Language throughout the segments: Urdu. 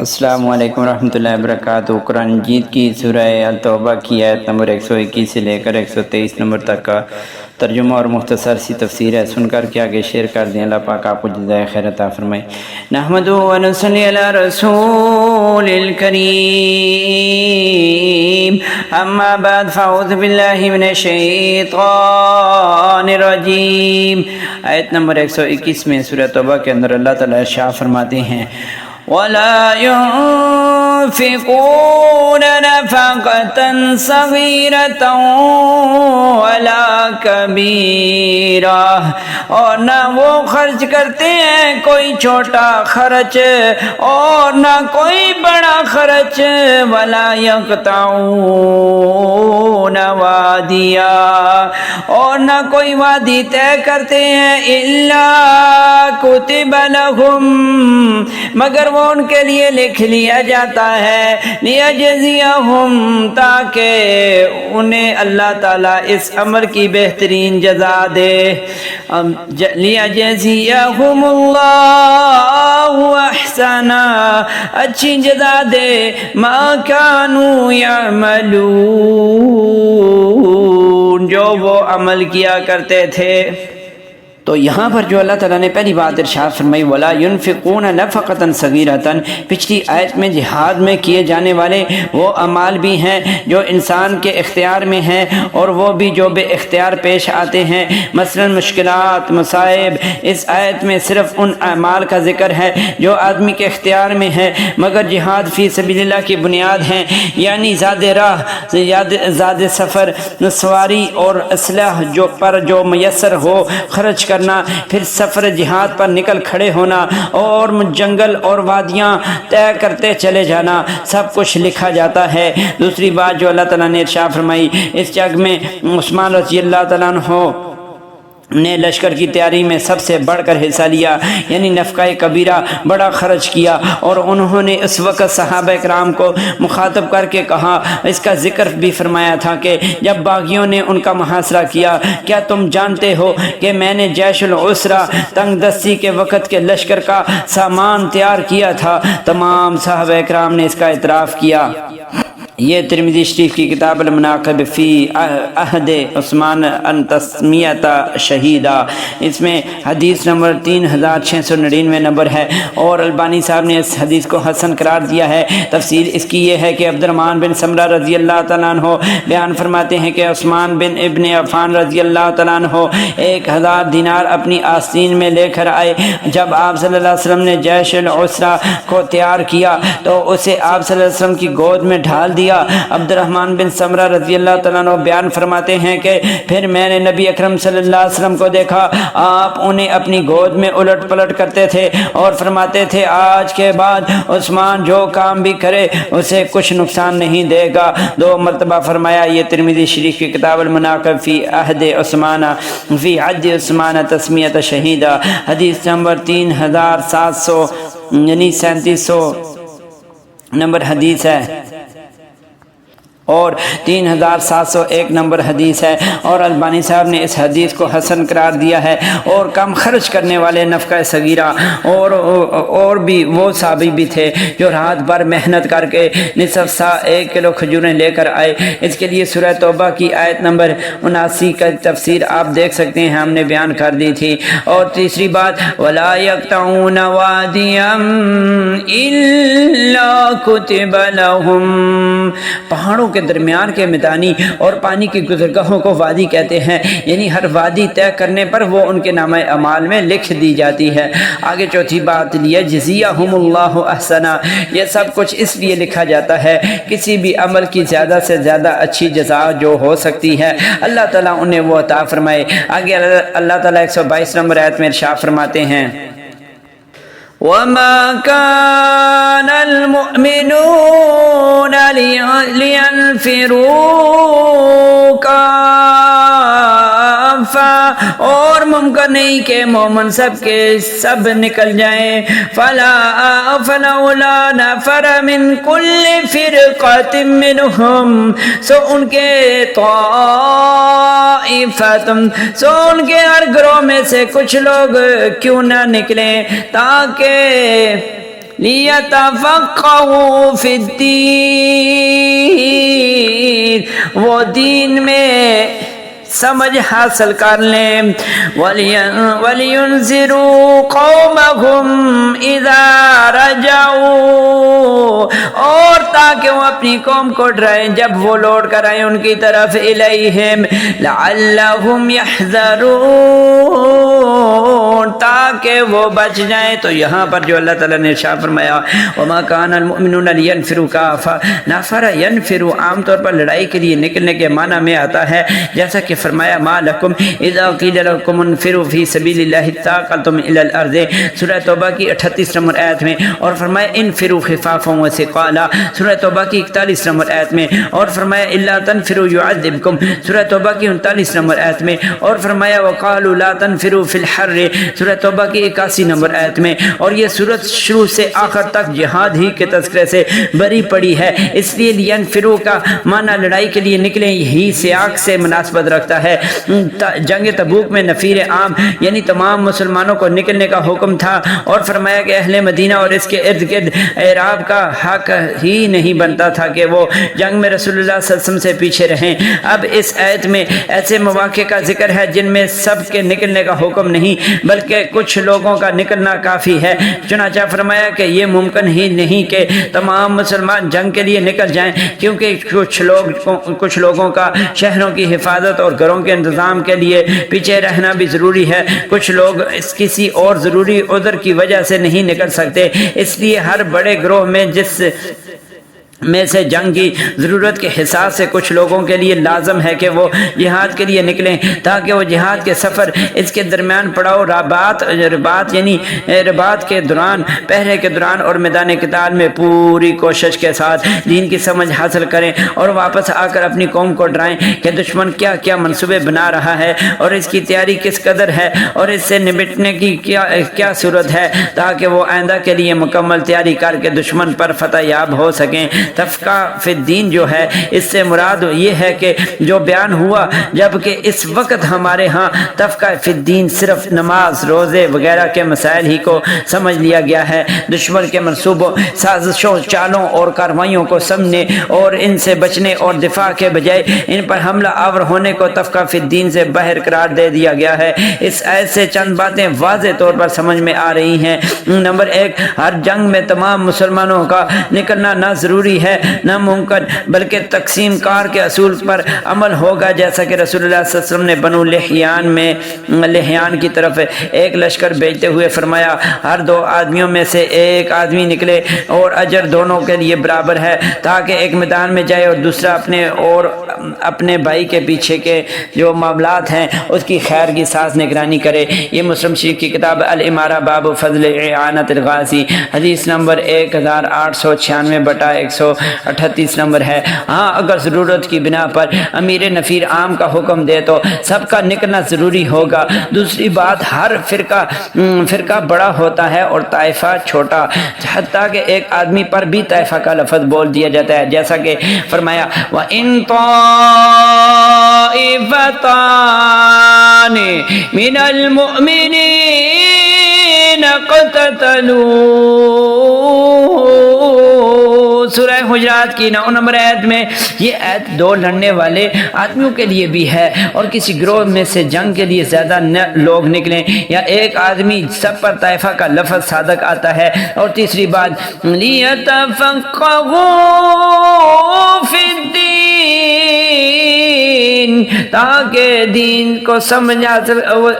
السلام علیکم ورحمۃ اللہ وبرکاتہ۔ قرآن مجید کی سورہ التوبہ کی آیت نمبر 121 سے لے کر 123 نمبر تک کا ترجمہ اور مختصر سی تفسیر ہے، سن کر کے آگے شیئر کر دیں۔ اللہ پاک آپ کو جزائے خیر عطا فرمائے۔ نحمدہ و نصلی علی رسول الکریم، اما بعد فاعوذ باللہ من الشیطان الرجیم۔ آیت نمبر 121 میں سورہ توبہ کے اندر اللہ تعالیٰ ارشاد فرماتے ہیں، وَلَا يُنفِقُونَ نَفَقَةً صَغِيرَةً وَلَا كَبِيرَةً، اور نہ وہ خرچ کرتے ہیں کوئی چھوٹا خرچ اور نہ کوئی بڑا خرچ، وَلَا يَقْطَعُونَ وَادِيًا، اور نہ کوئی وادی طے کرتے ہیں، إِلَّا كُتِبَ لَهُمْ، مگر وہ ان کے لیے لکھ لیا جاتا ہے، لیجزیہم، تاکہ انہیں اللہ تعالیٰ اس عمل کی بہترین جزا دے، لیجزیہم اللہ احسن، اچھی جزا دے، ما کانوا یعملون، جو وہ عمل کیا کرتے تھے۔ تو یہاں پر جو اللہ تعالیٰ نے پہلی بات ارشاد فرمائی، وَلَا يُنفِقُونَ نَفَقَةً صَغِيرَةً، پچھلی آیت میں جہاد میں کیے جانے والے وہ اعمال بھی ہیں جو انسان کے اختیار میں ہیں، اور وہ بھی جو بے اختیار پیش آتے ہیں، مثلا مشکلات، مصائب۔ اس آیت میں صرف ان اعمال کا ذکر ہے جو آدمی کے اختیار میں ہے، مگر جہاد فی سبیل اللہ کی بنیاد ہیں، یعنی زاد راہ، زاد سفر، سواری اور اسلحہ جو میسر ہو خرچ کرنا، پھر سفر جہاد پر نکل کھڑے ہونا، اور جنگل اور وادیاں طے کرتے چلے جانا، سب کچھ لکھا جاتا ہے۔ دوسری بات جو اللہ تعالیٰ نے ارشاد فرمائی، اس جنگ میں عثمان رضی اللہ تعالیٰ عنہ نے لشکر کی تیاری میں سب سے بڑھ کر حصہ لیا، یعنی نفقہ کبیرہ بڑا خرچ کیا، اور انہوں نے اس وقت صحابہ کرام کو مخاطب کر کے کہا، اس کا ذکر بھی فرمایا تھا کہ جب باغیوں نے ان کا محاصرہ کیا، کیا تم جانتے ہو کہ میں نے جیش العسرہ، تنگ دستی کے وقت کے لشکر کا سامان تیار کیا تھا؟ تمام صحابہ کرام نے اس کا اعتراف کیا۔ یہ ترمذی شریف کی کتاب المناقب فی عہد عثمان ان تسمیۃ شہیدہ، اس میں حدیث نمبر 3699 نمبر ہے، اور البانی صاحب نے اس حدیث کو حسن قرار دیا ہے۔ تفسیر اس کی یہ ہے کہ عبد الرحمن بن سمرہ رضی اللہ تعالیٰ عنہ بیان فرماتے ہیں کہ عثمان بن ابن عفان رضی اللہ تعالیٰ عنہ 1000 دینار اپنی آستین میں لے کر آئے۔ جب آپ صلی اللہ علیہ وسلم نے جیش العسرہ کو تیار کیا تو اسے آپ صلی اللہ علیہ وسلم کی گود میں ڈھال دیا۔ عبد الرحمن بن سمرہ رضی اللہ تعالیٰ عنہ بیان فرماتے ہیں کہ پھر میں نے نبی اکرم صلی اللہ علیہ وسلم کو دیکھا، آپ انہیں اپنی گود میں الٹ پلٹ کرتے تھے اور فرماتے تھے، آج کے بعد عثمان جو کام بھی کرے اسے کچھ نقصان نہیں دے گا۔ 2 مرتبہ فرمایا۔ یہ ترمذی شریف کی کتاب المناقب فی عہد عثمان تسمیۃ شہیدہ، حدیث نمبر 3700 یعنی 3700 نمبر حدیث ہے، اور 3701 نمبر حدیث ہے، اور البانی صاحب نے اس حدیث کو حسن قرار دیا ہے۔ اور کم خرچ کرنے والے نفقہ صغیرہ اور بھی وہ صحابی بھی تھے جو رات بھر محنت کر کے نصف سا 1 کلو کھجوریں لے کر آئے۔ اس کے لیے سورہ توبہ کی آیت نمبر 79 کا تفسیر آپ دیکھ سکتے ہیں، ہم نے بیان کر دی تھی۔ اور تیسری بات، وَلَا يَقْطَعُونَ وَادِيًا إِلَّا كُتِبَ لَهُمْ، پہاڑوں کے درمیان کے میدانی اور پانی کی گزرگاہوں کو وادی کہتے ہیں، یعنی ہر وادی طے کرنے پر وہ ان کے نامہ اعمال میں لکھ دی جاتی ہے۔ آگے چوتھی بات، لیجزیہم اللہ احسن، یہ سب کچھ اس لیے لکھا جاتا ہے کسی بھی عمل کی زیادہ سے زیادہ اچھی جزا جو ہو سکتی ہے اللہ تعالیٰ انہیں وہ عطا فرمائے۔ آگے اللہ تعالیٰ 122 نمبر آیت میں ارشاد فرماتے ہیں، وَمَا كَانَ الْمُؤْمِنُونَ لِيَنْفِرُوا كَافَّةً، اور ممکن نہیں کہ مومن سب کے سب نکل جائیں، فَلَوْلَا نَفَرَ مِنْ كُلِّ فِرْقَةٍ مِّنْهُمْ، سو ان کے سو ان کے ہر گروہ میں سے کچھ لوگ کیوں نہ نکلیں، تاکہ لیتفقہوا فی الدین، وہ دین میں سمجھ حاصل کر لیں، وَلِيُنذِرُوا قَوْمَهُمْ إِذَا رَجَعُوا، اور تاکہ وہ اپنی قوم کو ڈرائیں جب وہ لوٹ کر آئیں ان کی طرف، إِلَيْهِمْ لَعَلَّهُمْ يَحْذَرُونَ، تاکہ وہ بچ جائیں۔ تو یہاں پر جو اللہ تعالیٰ نے ارشاد فرمایا وَمَا كَانَ الْمُؤْمِنُونَ لِيَنْفِرُوا كَافَّةً، نَفَرَ يَنْفِرُوا عام طور پر لڑائی کے لیے نکلنے کے معنی میں آتا ہے، جیسا کہ فرمایا ما لکم اذا قیل لکم انفروا فی سبیل اللہ ثاقلتم الی الارض، سورہ توبہ کی 38 نمبر آیت میں، اور فرمایا انفروا خفافا وثقالا سورہ توبہ کی 41 نمبر آیت میں، اور فرمایا الا تنفروا يعذبکم سورہ توبہ کی 39 نمبر آیت میں، اور فرمایا وقالوا لا تنفروا فی الحر سورہ توبہ کی 81 نمبر آیت میں۔ اور یہ سورت شروع سے آخر تک جہاد ہی کے تذکرے سے بری پڑی ہے، اس لیے لینفروا کا معنی لڑائی کے لیے نکلیں یہی سیاق سے مناسبت رکھتا ہے۔ جنگ تبوک میں نفیر عام یعنی تمام مسلمانوں کو نکلنے کا حکم تھا، اور فرمایا کہ اہل مدینہ اور اس کے ارد گرد اعراب کا حق ہی نہیں بنتا تھا کہ وہ جنگ میں رسول اللہ صلی اللہ علیہ وسلم سے پیچھے رہیں۔ اب اس آیت میں ایسے مواقع کا ذکر ہے جن میں سب کے نکلنے کا حکم نہیں بلکہ کچھ لوگوں کا نکلنا کافی ہے، چنانچہ فرمایا کہ یہ ممکن ہی نہیں کہ تمام مسلمان جنگ کے لیے نکل جائیں، کیونکہ کچھ لوگوں کا شہروں کی حفاظت اور گھروں کے انتظام کے لیے پیچھے رہنا بھی ضروری ہے، کچھ لوگ اس کسی اور ضروری عذر کی وجہ سے نہیں نکل سکتے، اس لیے ہر بڑے گروہ میں سے جنگ کی ضرورت کے حساب سے کچھ لوگوں کے لیے لازم ہے کہ وہ جہاد کے لیے نکلیں، تاکہ وہ جہاد کے سفر اس کے درمیان پڑاؤ رباط یعنی رباط کے دوران، پہرے کے دوران اور میدان قتال میں پوری کوشش کے ساتھ دین کی سمجھ حاصل کریں، اور واپس آ کر اپنی قوم کو ڈرائیں کہ دشمن کیا کیا منصوبے بنا رہا ہے اور اس کی تیاری کس قدر ہے اور اس سے نمٹنے کی کیا صورت ہے، تاکہ وہ آئندہ کے لیے مکمل تیاری کر کے دشمن پر فتح یاب ہو سکیں۔ تفقہ فی الدین جو ہے اس سے مراد یہ ہے کہ جو بیان ہوا، جبکہ اس وقت ہمارے ہاں تفقہ فی الدین صرف نماز، روزے وغیرہ کے مسائل ہی کو سمجھ لیا گیا ہے۔ دشمن کے منصوبوں، سازشوں، چالوں اور کارروائیوں کو سمجھنے اور ان سے بچنے اور دفاع کے بجائے ان پر حملہ آور ہونے کو تفقہ فی الدین سے باہر قرار دے دیا گیا ہے۔ اس آیت سے چند باتیں واضح طور پر سمجھ میں آ رہی ہیں۔ نمبر 1، ہر جنگ میں تمام مسلمانوں کا نکلنا نہ ضروری ہے نہ ممکن، بلکہ تقسیم کار کے اصول پر عمل ہوگا، جیسا کہ رسول اللہ صلی اللہ علیہ وسلم نے بنو لحیان کی طرف ایک لشکر بھیجتے ہوئے فرمایا ہر 2 آدمیوں میں سے ایک آدمی نکلے اور اجر دونوں کے لیے برابر ہے، تاکہ ایک میدان میں جائے اور دوسرا اپنے بھائی کے پیچھے کے جو معاملات ہیں اس کی خیر کی ساتھ نگرانی کرے۔ یہ مسلم شریف کی کتاب الامارہ باب فضل اعانت الغازی حدیث نمبر 1896/138 نمبر ہے۔ ہاں اگر ضرورت کی بنا پر امیر نفیر عام کا حکم دے تو سب کا نکلنا ضروری ہوگا۔ دوسری بات، ہر فرقہ بڑا ہوتا ہے اور طائفہ چھوٹا، حتیٰ کہ ایک آدمی پر بھی طائفہ کا لفظ بول دیا جاتا ہے، جیسا کہ فرمایا وَإِن طَائِفَتَانِ مِنَ الْمُؤْمِنِينَ اقْتَتَلُوا سورہ حجرات کی 9 نمبر آیت میں یہ آیت 2 لڑنے والے آدمیوں کے لیے بھی ہے، اور کسی گروہ میں سے جنگ کے لیے زیادہ لوگ نکلیں یا ایک آدمی، سب پر طائفہ کا لفظ صادق آتا ہے۔ اور تیسری بات لِيَتَفَقَّهُوا فِي الدِّينِ، تاکہ دین کو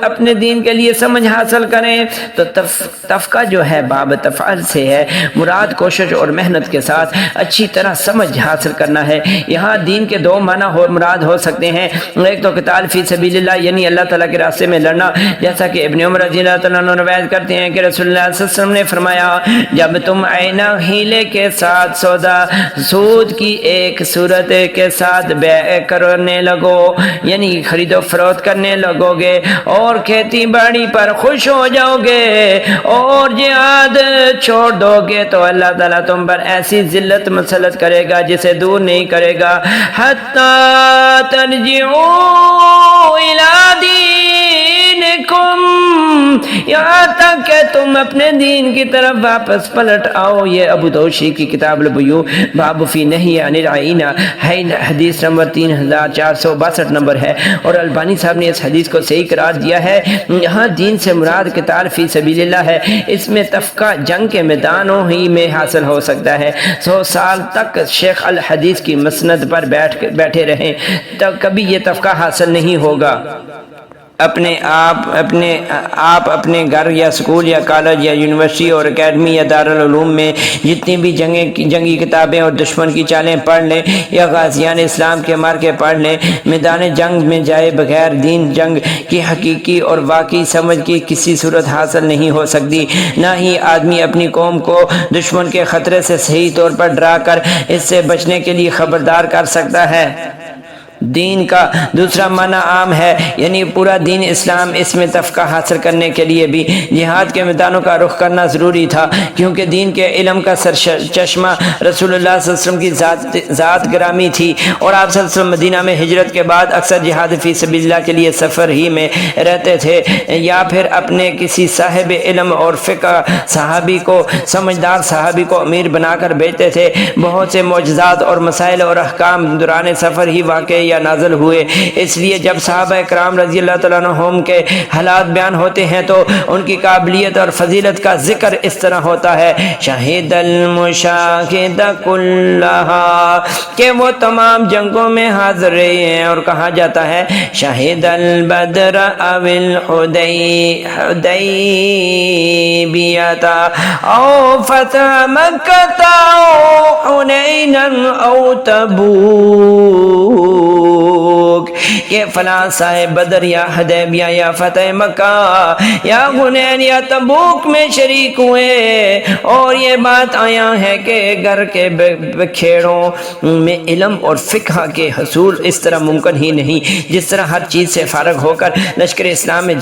اپنے دین کے لیے سمجھ حاصل کریں۔ تو تفقہ جو ہے باب تفعل سے ہے، مراد کوشش اور محنت کے ساتھ اچھی طرح سمجھ حاصل کرنا ہے۔ یہاں دین کے 2 معنی مراد ہو سکتے ہیں، ایک تو قتال فی سبیل اللہ یعنی اللہ تعالیٰ کے راستے میں لڑنا، جیسا کہ ابن عمر رضی اللہ تعالیٰ عنہ روایت کرتے ہیں کہ رسول اللہ صلی اللہ علیہ وسلم نے فرمایا جب تم عینہ ہیلے کے ساتھ سود کی ایک صورت کے ساتھ بیع کرنے لگو یعنی خرید و فروخت کرنے لگو گے اور کھیتی باڑی پر خوش ہو جاؤ گے اور جہاد چھوڑ دو گے تو اللہ تعالیٰ تم پر ایسی ذلت مسلط کرے گا جسے دور نہیں کرے گا، حتی ترجعوا الی دین دینکم، یہاں تک کہ تم اپنے دین کی طرف واپس پلٹ آؤ۔ یہ ابو دوشی کی کتاب البیوع باب فی نہی عن العینہ ہے، حدیث نمبر 3462 نمبر ہے، اور البانی صاحب نے اس حدیث کو صحیح قرار دیا ہے۔ یہاں دین سے مراد قتال فی سبیل اللہ ہے، اس میں تفقہ جنگ کے میدانوں ہی میں حاصل ہو سکتا ہے۔ 100 سال تک شیخ الحدیث کی مسند پر بیٹھے رہیں تو کبھی یہ تفقہ حاصل نہیں ہوگا۔ آپ اپنے گھر یا اسکول یا کالج یا یونیورسٹی اور اکیڈمی یا دارالعلوم میں جتنی بھی جنگی کتابیں اور دشمن کی چالیں پڑھ لیں یا غازیان اسلام کے مارکے پڑھ لیں، میدان جنگ میں جائے بغیر دین جنگ کی حقیقی اور واقعی سمجھ کی کسی صورت حاصل نہیں ہو سکتی۔ نہ ہی آدمی اپنی قوم کو دشمن کے خطرے سے صحیح طور پر ڈرا کر اس سے بچنے کے لیے خبردار کر سکتا ہے۔ دین کا دوسرا معنی عام ہے، یعنی پورا دین اسلام۔ اس میں تفقہ حاصل کرنے کے لیے بھی جہاد کے میدانوں کا رخ کرنا ضروری تھا، کیونکہ دین کے علم کا سرچشمہ رسول اللہ صلی اللہ علیہ وسلم کی ذات گرامی تھی، اور آپ صلی اللہ علیہ وسلم مدینہ میں ہجرت کے بعد اکثر جہاد فی سبیل اللہ کے لیے سفر ہی میں رہتے تھے، یا پھر اپنے کسی صاحب علم اور فقہ صحابی کو، سمجھدار صحابی کو امیر بنا کر بھیجتے تھے۔ بہت سے معجزات اور مسائل اور احکام دوران سفر ہی واقع یا نازل ہوئے۔ اس لیے جب صحابہ کرام رضی اللہ تعالیٰ عنہم کے حالات بیان ہوتے ہیں تو ان کی قابلیت اور فضیلت کا ذکر اس طرح ہوتا ہے: شہید المشاہد کلہا، کہ وہ تمام جنگوں میں حاضر رہے ہیں، اور کہا جاتا ہے شہید البدر او الحدیبیہ او فتح مکہ او حنین او تبوک، کہ فلاں صاحب بدر یا حدیبیہ یا فتح مکہ یا حنین یا تبوک میں شریک ہوئے، اور یہ بات آیا ہے کہ گھر کے کھیڑوں میں علم اور فقہ کے حصول اس طرح ممکن ہی نہیں جس طرح ہر چیز سے فارغ ہو کر لشکر اسلام میں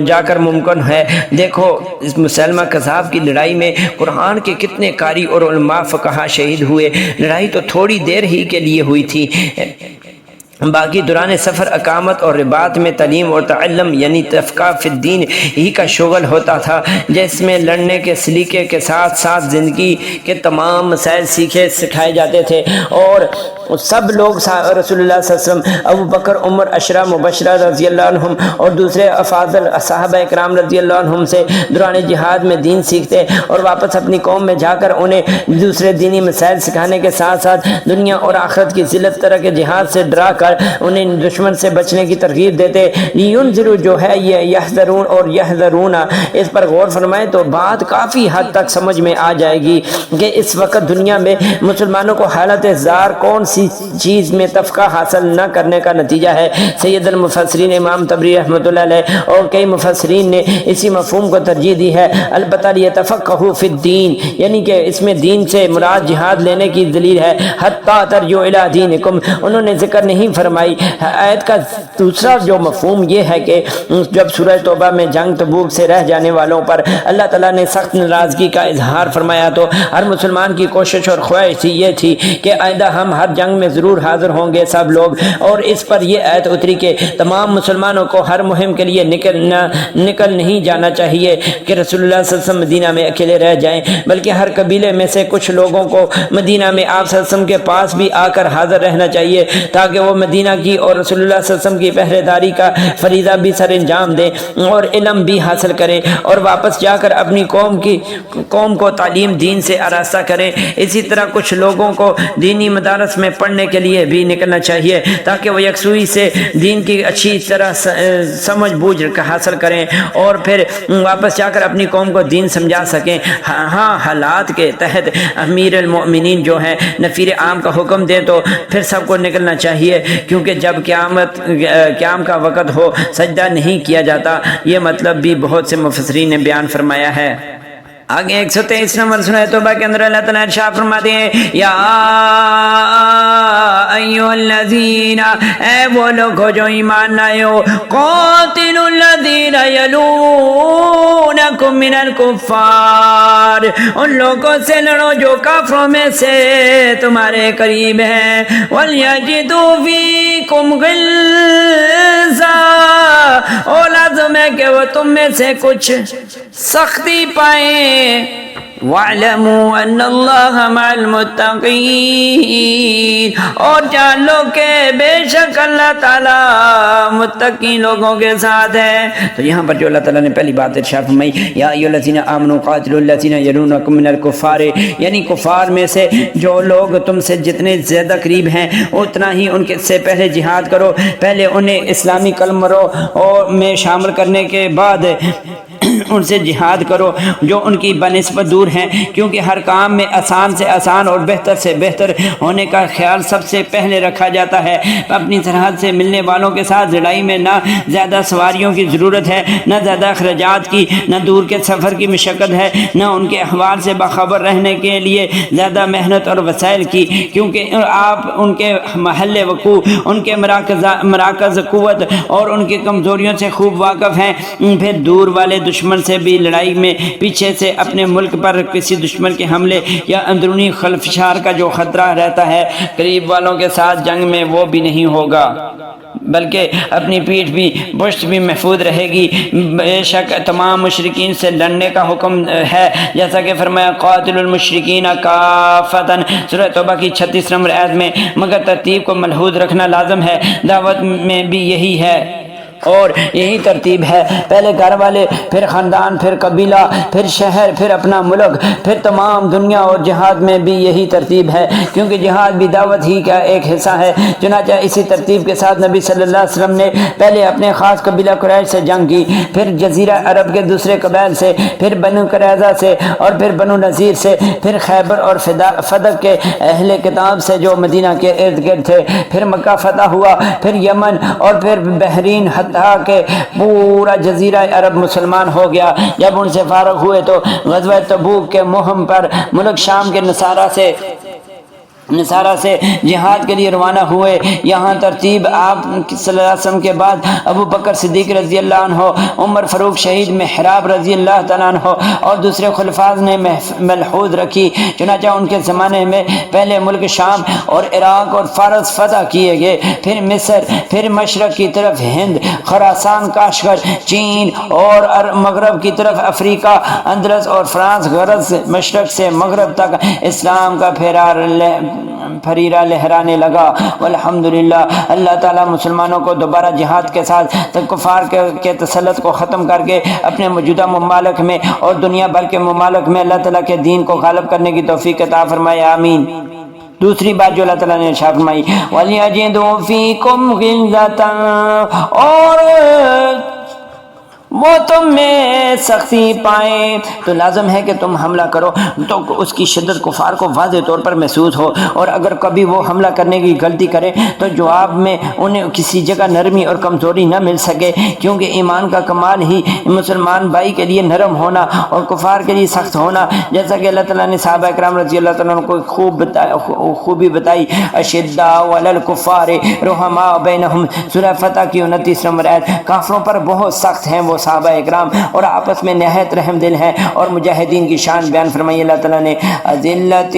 جا کر ممکن ہے۔ دیکھو اس مسلمہ کذاب کی لڑائی میں قرآن کے کتنے قاری اور علماء فقہا شہید ہوئے۔ لڑائی تو تھوڑی دیر ہی کے لیے ہوئی تھی، باقی دوران سفر اقامت اور رباط میں تعلیم اور تعلم یعنی تفقہ فی الدین ہی کا شغل ہوتا تھا، جس میں لڑنے کے سلیقے کے ساتھ ساتھ زندگی کے تمام مسائل سکھائے جاتے تھے، اور سب لوگ رسول اللہ صلی اللہ علیہ وسلم، ابو بکر، عمر، عشرہ مبشرہ رضی اللہ عنہم اور دوسرے افاضل صحابہ اکرام رضی اللہ عنہم سے دوران جہاد میں دین سیکھتے اور واپس اپنی قوم میں جا کر انہیں دوسرے دینی مسائل سکھانے کے ساتھ ساتھ دنیا اور آخرت کی ذلت طرح کے جہاد سے ڈرا کر انہیں دشمن سے بچنے کی ترغیب دیتے۔ لینذروا جو ہے یہ یحذرون اور یحذرون، اس پر غور فرمائیں تو بات کافی حد تک سمجھ میں آ جائے گی کہ اس وقت دنیا میں مسلمانوں کو حالت زار کون سی چیز میں تفقہ حاصل نہ کرنے کا نتیجہ ہے۔ سید المفسرین امام طبری رحمۃ اللہ علیہ اور کئی مفسرین نے اسی مفہوم کو ترجیح دی ہے۔ البتہ لیتفقہوا فی الدین، یعنی کہ اس میں دین سے مراد جہاد لینے کی دلیل ہے۔ حتی ترجعوا الی دینکم، انہوں نے ذکر نہیں فرمائی۔ آیت کا دوسرا جو مفہوم یہ ہے کہ جب سورہ توبہ میں جنگ تبوک سے رہ جانے والوں پر اللہ تعالیٰ نے سخت ناراضگی کا اظہار فرمایا تو ہر مسلمان کی کوشش اور خواہش یہ تھی کہ آئندہ ہم ہر جنگ میں ضرور حاضر ہوں گے سب لوگ، اور اس پر یہ آیت اتری کہ تمام مسلمانوں کو ہر مہم کے لیے نکل نہیں جانا چاہیے کہ رسول اللہ صلی اللہ علیہ وسلم مدینہ میں اکیلے رہ جائیں، بلکہ ہر قبیلے میں سے کچھ لوگوں کو مدینہ میں آپ صلی اللہ علیہ وسلم کے پاس بھی آ کر حاضر رہنا چاہیے تاکہ وہ مدینہ کی اور رسول اللہ صلی اللہ علیہ وسلم کی پہرے داری کا فریضہ بھی سر انجام دیں اور علم بھی حاصل کریں، اور واپس جا کر اپنی قوم کو تعلیم دین سے آراستہ کریں۔ اسی طرح کچھ لوگوں کو دینی مدارس میں پڑھنے کے لیے بھی نکلنا چاہیے تاکہ وہ یکسوئی سے دین کی اچھی طرح سمجھ بوجھ حاصل کریں اور پھر واپس جا کر اپنی قوم کو دین سمجھا سکیں۔ ہاں حالات کے تحت امیر المؤمنین جو ہیں نفیر عام کا حکم دیں تو پھر سب کو نکلنا چاہیے، کیونکہ جب قیام کا وقت ہو سجدہ نہیں کیا جاتا۔ یہ مطلب بھی بہت سے مفسرین نے بیان فرمایا ہے۔ آگے 123 نمبر سورہ توبہ کے اندر اللہ تعالیٰ ارشاد فرماتے ہیں یا ایھا الذین، اے وہ لوگ جو ایمان لائے ہو، قاتلوا الذین یلونکم من الکفار، ان لوگوں سے لڑو جو کافروں میں سے تمہارے قریب ہیں، ولیجدوا فیکم غلظہ، اور لازم ہے کہ وہ تم میں سے کچھ سختی پائیں، وَاعْلَمُوا أَنَّ اللَّهَ مَعَ الْمُتَّقِينَ، اور جان لو کہ بے شک اللہ تعالیٰ متقی لوگوں کے ساتھ ہے۔ تو یہاں پر جو اللہ تعالیٰ نے پہلی بات ارشاد فرمائی یا ایھا الذین آمنوا قاتلوا الذین یلونکم من الکفار، یعنی کفار میں سے جو لوگ تم سے جتنے زیادہ قریب ہیں اتنا ہی ان کے سے پہلے جہاد کرو، پہلے انہیں اسلامی کلمہ میں شامل کرنے کے بعد ان سے جہاد کرو جو ان کی بنسبت دور ہیں، کیونکہ ہر کام میں آسان سے آسان اور بہتر سے بہتر ہونے کا خیال سب سے پہلے رکھا جاتا ہے۔ اپنی سرحد سے ملنے والوں کے ساتھ لڑائی میں نہ زیادہ سواریوں کی ضرورت ہے، نہ زیادہ اخراجات کی، نہ دور کے سفر کی مشقت ہے، نہ ان کے احوال سے باخبر رہنے کے لیے زیادہ محنت اور وسائل کی، کیونکہ آپ ان کے محل وقوع، ان کے مراکز قوت اور ان کی کمزوریوں سے خوب واقف ہیں۔ پھر دور والے دشمن سے بھی لڑائی میں پیچھے سے اپنے ملک پر کسی دشمن کے حملے یا اندرونی خلفشار کا جو خطرہ رہتا ہے، قریب والوں کے ساتھ جنگ میں وہ بھی نہیں ہوگا، بلکہ اپنی پیٹھ بھی پشت بھی محفوظ رہے گی۔ بے شک تمام مشرکین سے لڑنے کا حکم ہے، جیسا کہ فرمایا قاتل المشرکین کافۃ، سورہ توبہ کی 36 نمبر آیت میں، مگر ترتیب کو ملحوظ رکھنا لازم ہے۔ دعوت میں بھی یہی ہے اور یہی ترتیب ہے، پہلے گھر والے، پھر خاندان، پھر قبیلہ، پھر شہر، پھر اپنا ملک، پھر تمام دنیا، اور جہاد میں بھی یہی ترتیب ہے، کیونکہ جہاد بھی دعوت ہی کا ایک حصہ ہے۔ چنانچہ اسی ترتیب کے ساتھ نبی صلی اللہ علیہ وسلم نے پہلے اپنے خاص قبیلہ قریش سے جنگ کی، پھر جزیرہ عرب کے دوسرے قبائل سے، پھر بنو قریظہ سے، اور پھر بنو نذیر سے، پھر خیبر اور فدق کے اہل کتاب سے جو مدینہ کے ارد گرد تھے، پھر مکہ فتح ہوا، پھر یمن، اور پھر بحرین، کہ پورا جزیرہ عرب مسلمان ہو گیا۔ جب ان سے فارغ ہوئے تو غزوہ تبوک کے مہم پر ملک شام کے نصارہ سے جہاد کے لیے روانہ ہوئے۔ یہاں ترتیب آپ صلی اللہ علیہ وسلم کے بعد ابو بکر صدیق رضی اللہ عنہ، عمر فاروق شہید، محراب رضی اللہ تعالیٰ عنہ اور دوسرے خلفاء نے ملحوظ رکھی۔ چنانچہ ان کے زمانے میں پہلے ملک شام اور عراق اور فارس فتح کیے گئے، پھر مصر، پھر مشرق کی طرف ہند، خراسان، کاشغر، چین، اور مغرب کی طرف افریقہ، اندلس اور فرانس، غرض مشرق سے مغرب تک اسلام کا پھریرا لہرانے لگا۔ والحمدللہ، اللہ تعالیٰ مسلمانوں کو دوبارہ جہاد کے ساتھ کفار کے تسلط کو ختم کر کے اپنے موجودہ ممالک میں اور دنیا بھر کے ممالک میں اللہ تعالیٰ کے دین کو غالب کرنے کی توفیق عطا فرمائے، آمین۔ دوسری بات جو اللہ تعالیٰ نے ارشاد فرمائی وَلْيَجِدُوا فِيكُمْ غِلْظَةً، اور وہ تم میں سختی پائیں، تو لازم ہے کہ تم حملہ کرو تو اس کی شدت کفار کو واضح طور پر محسوس ہو، اور اگر کبھی وہ حملہ کرنے کی غلطی کرے تو جواب میں انہیں کسی جگہ نرمی اور کمزوری نہ مل سکے، کیونکہ ایمان کا کمال ہی مسلمان بھائی کے لیے نرم ہونا اور کفار کے لیے سخت ہونا، جیسا کہ اللہ تعالیٰ نے صحابہ اکرام رضی اللہ تعالیٰ عنہ کو خوبی بتائی۔ اشداء علی الکفار رحماء بینہم، سورہ فتح کی 29 نمبر آیت۔ کافروں پر بہت سخت ہیں وہ صحابہ اکرام اور آپس میں نہایت رحم دل ہیں، اور مجاہدین کی شان بیان فرمائی اللہ تعالیٰ نے اذلۃ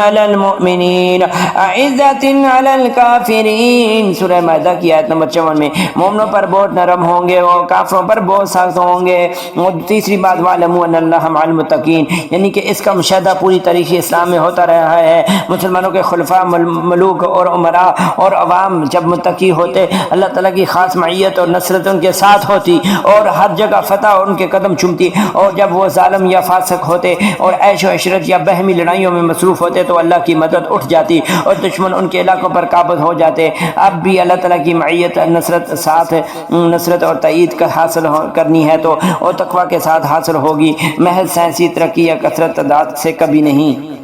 علی المؤمنین اعزۃ علی الکافرین، سورہ مائدہ کی آیت نمبر 54 میں، مومنوں پر بہت نرم ہوں گے اور کافروں پر بہت سخت ہوں گے۔ اور تیسری بات وَاعْلَمُوا أَنَّ اللَّهَ مَعَ الْمُتَّقِينَ، یعنی کہ اس کا مشاہدہ پوری تاریخ اسلام میں ہوتا رہا ہے۔ مسلمانوں کے خلفاء، ملوک اور عمراء اور عوام جب متقی ہوتے، اللہ تعالیٰ کی خاص معیت اور نصرت ان کے ساتھ ہوتی اور ہر جگہ فتح ان کے قدم چومتی، اور جب وہ ظالم یا فاسق ہوتے اور عیش و عشرت یا بہمی لڑائیوں میں مصروف ہوتے تو اللہ کی مدد اٹھ جاتی اور دشمن ان کے علاقوں پر قابض ہو جاتے۔ اب بھی اللہ تعالیٰ کی معیت، نصرت اور تائید کا حاصل کرنی ہے تو اور تقویٰ کے ساتھ حاصل ہوگی، محض سائنسی ترقی یا کثرت تعداد سے کبھی نہیں۔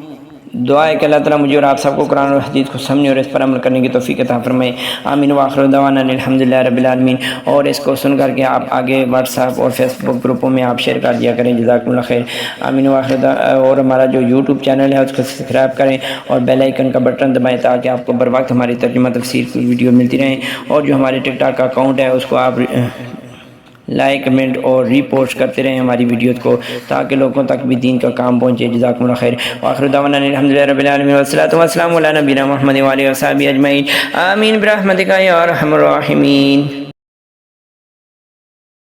دعا ہے کہ اللہ تعالیٰ مجھے اور آپ سب کو قرآن اور حدیث کو سمجھنے اور اس پر عمل کرنے کی توفیق عطا فرمائے۔ آمین وآخر دعوانا الحمدللہ رب العالمین۔ اور اس کو سن کر کے آپ آگے واٹس ایپ اور فیس بک گروپوں میں آپ شیئر کر دیا کریں، جزاکم اللہ خیر۔ آمین وآخر اور ہمارا جو یوٹیوب چینل ہے اس کو سبسکرائب کریں اور بیل آئیکن کا بٹن دبائیں تاکہ آپ کو بر وقت ہماری ترجمہ تفسیر کی ویڈیو ملتی رہیں۔ اور جو ہمارے ٹک ٹاک کا اکاؤنٹ ہے اس کو آپ لائک کمنٹ اور ری پوسٹ کرتے رہیں ہماری ویڈیوز کو تاکہ لوگوں تک بھی دین کا کام پہنچے۔ جزاکم اللہ خیر۔ وآخر دعوانا الحمدللہ رب العالمین والصلاۃ والسلام علی نبینا محمد وآلہ وصحبہ اجمعین۔ آمین برحمتک یا ارحم الراحمین۔